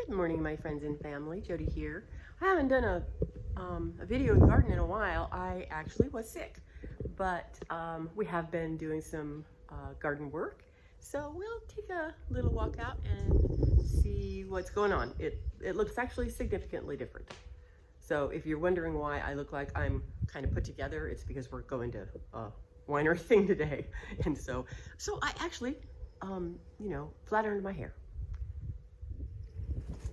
Good morning, my friends and family. Jody here. I haven't done a video in the garden in a while. I actually was sick, but we have been doing some garden work. So we'll take a little walk out and see what's going on. It looks actually significantly different. So if you're wondering why I look like I'm kind of put together, it's because we're going to a winery thing today. And so I actually, flat ironed my hair.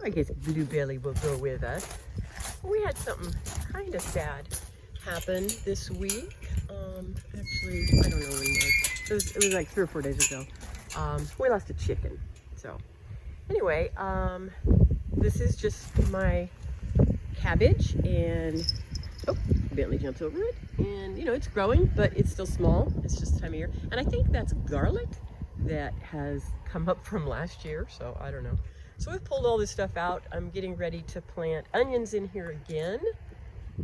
I guess Bluebelly will go with us. We had something kind of sad happen this week. Actually, I don't know when it was. It was like 3 or 4 days ago. We lost a chicken. So anyway, this is just my cabbage, and Bentley jumped over it, and it's growing, but it's still small. It's just time of year, and I think that's garlic that has come up from last year, so I don't know. So we've pulled all this stuff out. I'm getting ready to plant onions in here again,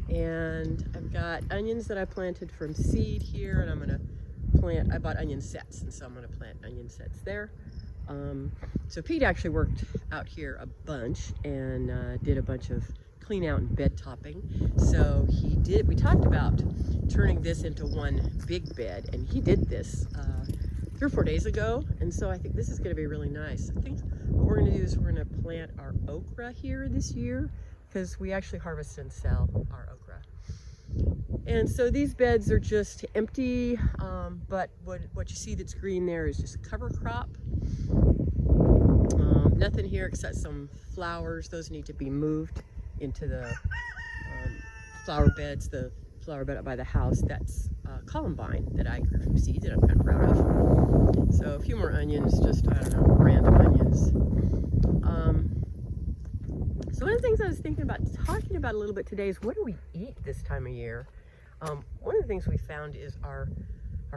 and I've got onions that I planted from seed here, and I'm gonna plant, I bought onion sets, and so I'm gonna plant onion sets there. So Pete actually worked out here a bunch and did a bunch of clean out and bed topping. So we talked about turning this into one big bed, and he did this 3 or 4 days ago, and so I think this is going to be really nice. I think what we're going to do is we're going to plant our okra here this year, because we actually harvest and sell our okra. And so these beds are just empty, but what you see that's green there is just cover crop. Nothing here except some flowers. Those need to be moved into the flower beds, the flower bed up by the house. That's columbine that I grew from seeds that I'm kind of proud of. So a few more onions, just, I don't know, random onions. So one of the things I was thinking about talking about a little bit today is what do we eat this time of year? One of the things we found is our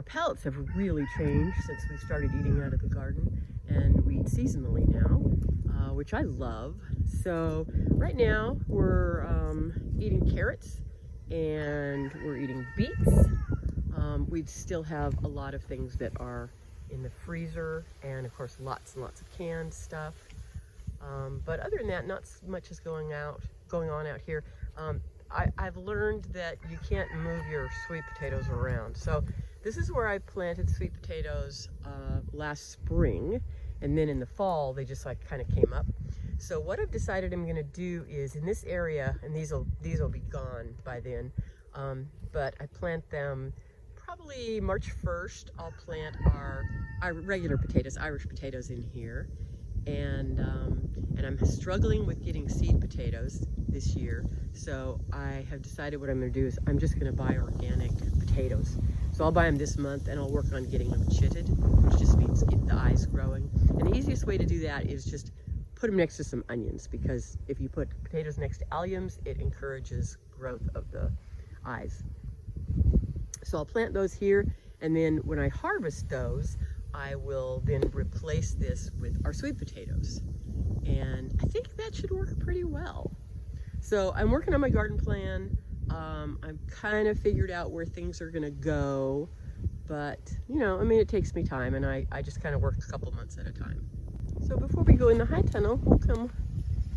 palates have really changed since we started eating out of the garden, and we eat seasonally now, which I love. So right now we're eating carrots and we're eating beets. We still have a lot of things that are in the freezer, and of course lots and lots of canned stuff. But other than that, not much is going on out here. I've learned that you can't move your sweet potatoes around. So this is where I planted sweet potatoes last spring, and then in the fall they just like kind of came up. So what I've decided I'm going to do is in this area, and these will be gone by then, but I plant them probably March 1st. I'll plant our regular potatoes, Irish potatoes, in here, and I'm struggling with getting seed potatoes this year. So I have decided what I'm going to do is I'm just going to buy organic potatoes. So I'll buy them this month, and I'll work on getting them chitted, which just means get the eyes growing. And the easiest way to do that is just put them next to some onions, because if you put potatoes next to alliums, it encourages growth of the eyes. So I'll plant those here, and then when I harvest those, I will then replace this with our sweet potatoes. And I think that should work pretty well. So I'm working on my garden plan. I've kind of figured out where things are gonna go, but it takes me time, and I just kind of work a couple months at a time. So before we go in the high tunnel, we'll come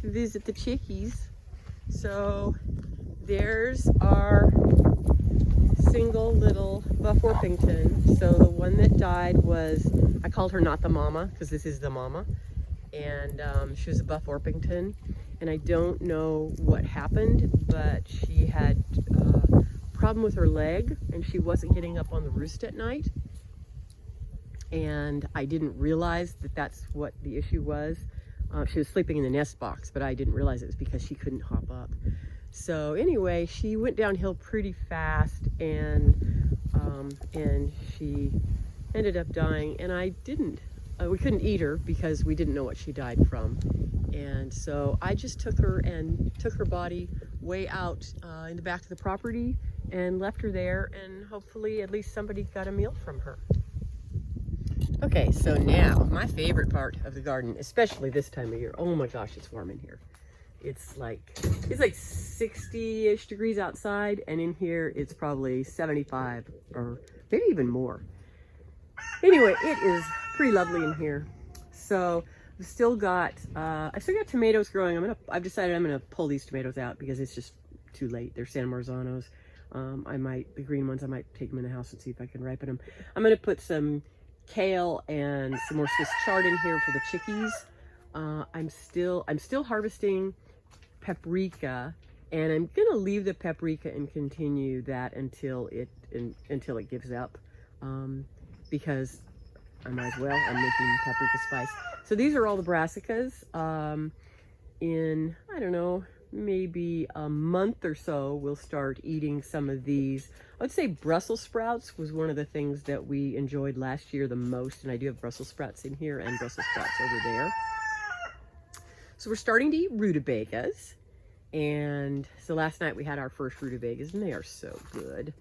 visit the chickies. So there's our single little Buff Orpington. So the one that died was, I called her not the mama, because this is the mama. And she was a Buff Orpington. And I don't know what happened, but she had a problem with her leg, and she wasn't getting up on the roost at night. And I didn't realize that that's what the issue was. She was sleeping in the nest box, but I didn't realize it was because she couldn't hop up. So anyway, she went downhill pretty fast, and she ended up dying. And we couldn't eat her because we didn't know what she died from. And so I just took her body way out in the back of the property and left her there, and hopefully at least somebody got a meal from her. Okay, so now my favorite part of the garden, especially this time of year. Oh my gosh, it's warm in here. It's like 60-ish degrees outside, and in here it's probably 75 or maybe even more. Anyway, it is pretty lovely in here. So I've still got tomatoes growing. I've decided I'm gonna pull these tomatoes out because it's just too late. They're San Marzanos. The green ones, I might take them in the house and see if I can ripen them. I'm gonna put some kale and some more Swiss chard in here for the chickies. I'm still harvesting paprika, and I'm gonna leave the paprika and continue that until it gives up, because I might as well. I'm making paprika spice. So these are all the brassicas. In, I don't know, maybe a month or so, we'll start eating some of these. I would say Brussels sprouts was one of the things that we enjoyed last year the most, and I do have Brussels sprouts in here and Brussels sprouts over there. So we're starting to eat rutabagas, and so last night we had our first rutabagas, and they are so good.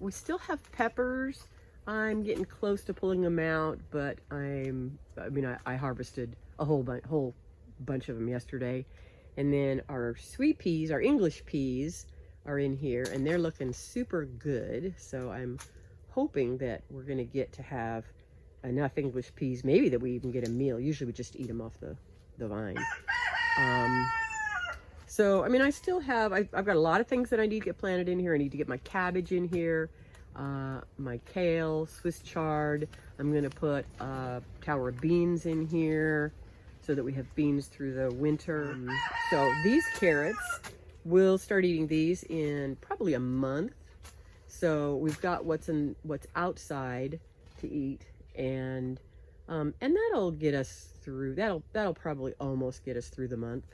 We still have peppers. I'm getting close to pulling them out, but I harvested a whole bunch of them yesterday. And then our sweet peas, our English peas, are in here, and they're looking super good. So I'm hoping that we're gonna get to have enough English peas, maybe that we even get a meal. Usually we just eat them off the vine. So, I mean, I've got a lot of things that I need to get planted in here. I need to get my cabbage in here, my kale, Swiss chard. I'm gonna put a tower of beans in here so that we have beans through the winter. So these carrots, we'll start eating these in probably a month. So we've got what's outside to eat, and that'll get us through. That'll probably almost get us through the month.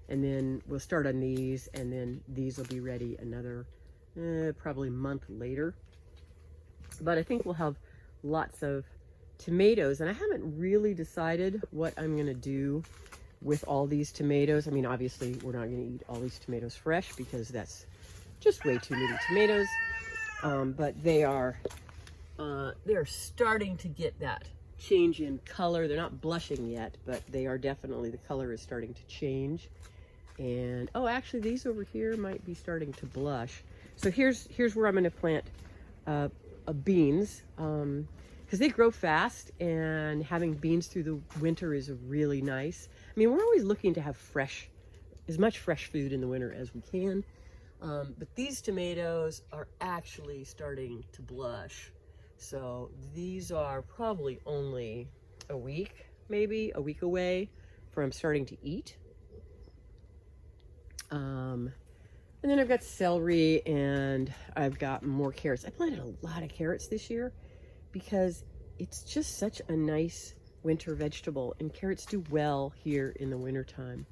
And then we'll start on these, and then these will be ready another probably month later. But I think we'll have lots of tomatoes, and I haven't really decided what I'm gonna do with all these tomatoes. I mean, obviously we're not gonna eat all these tomatoes fresh because that's just way too many tomatoes. But they're starting to get that change in color. They're not blushing yet, but they are definitely, the color is starting to change. And actually these over here might be starting to blush. So here's where I'm going to plant beans, because they grow fast, and having beans through the winter is really nice. I mean, we're always looking to have as much fresh food in the winter as we can. But these tomatoes are actually starting to blush. So these are probably only maybe a week away from starting to eat. And then I've got celery, and I've got more carrots. I planted a lot of carrots this year because it's just such a nice winter vegetable, and carrots do well here in the winter time.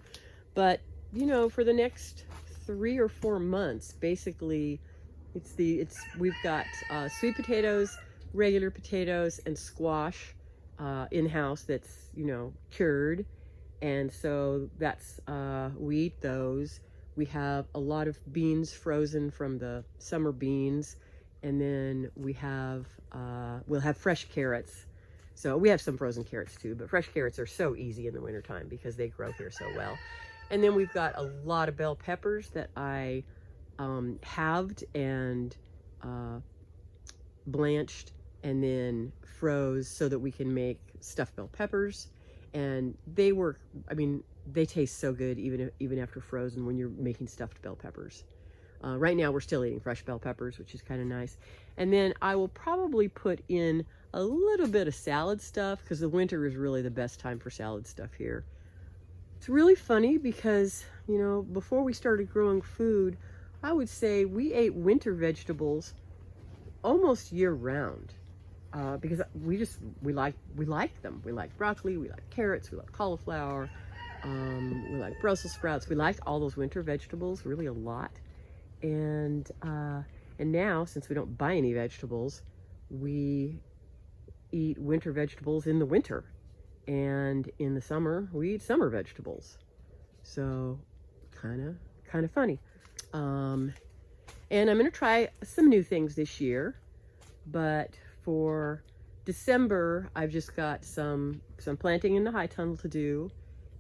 But, you know, for the next 3 or 4 months, basically, we've got sweet potatoes, regular potatoes, and squash in-house that's, cured. And so we eat those. We have a lot of beans frozen from the summer beans, and then we'll have fresh carrots. So we have some frozen carrots too, but fresh carrots are so easy in the wintertime because they grow here so well. And then we've got a lot of bell peppers that I halved and blanched and then froze so that we can make stuffed bell peppers. And they taste so good even after frozen when you're making stuffed bell peppers. Right now we're still eating fresh bell peppers, which is kind of nice. And then I will probably put in a little bit of salad stuff, because the winter is really the best time for salad stuff here. It's really funny because, before we started growing food, I would say we ate winter vegetables almost year round. Because we like them. We like broccoli, we like carrots, we like cauliflower, we like Brussels sprouts. We like all those winter vegetables really a lot. And now, since we don't buy any vegetables, we eat winter vegetables in the winter, and in the summer we eat summer vegetables. So kind of funny. And I'm going to try some new things this year, but for December, I've just got some planting in the high tunnel to do,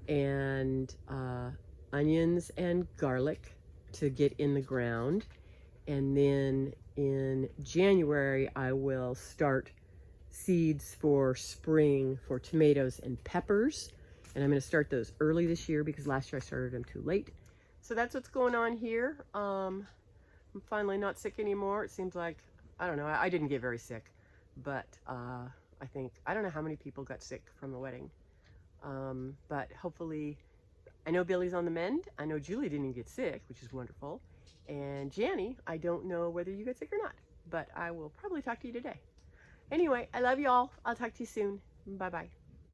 and onions and garlic to get in the ground. And then in January, I will start seeds for spring for tomatoes and peppers. And I'm going to start those early this year because last year I started them too late. So that's what's going on here. I'm finally not sick anymore. It seems like, I don't know, I didn't get very sick, but I think, I don't know how many people got sick from the wedding. But hopefully, I know Billy's on the mend. I know Julie didn't get sick, which is wonderful. And Janny, I don't know whether you got sick or not, but I will probably talk to you today. Anyway, I love you all. I'll talk to you soon. Bye-bye.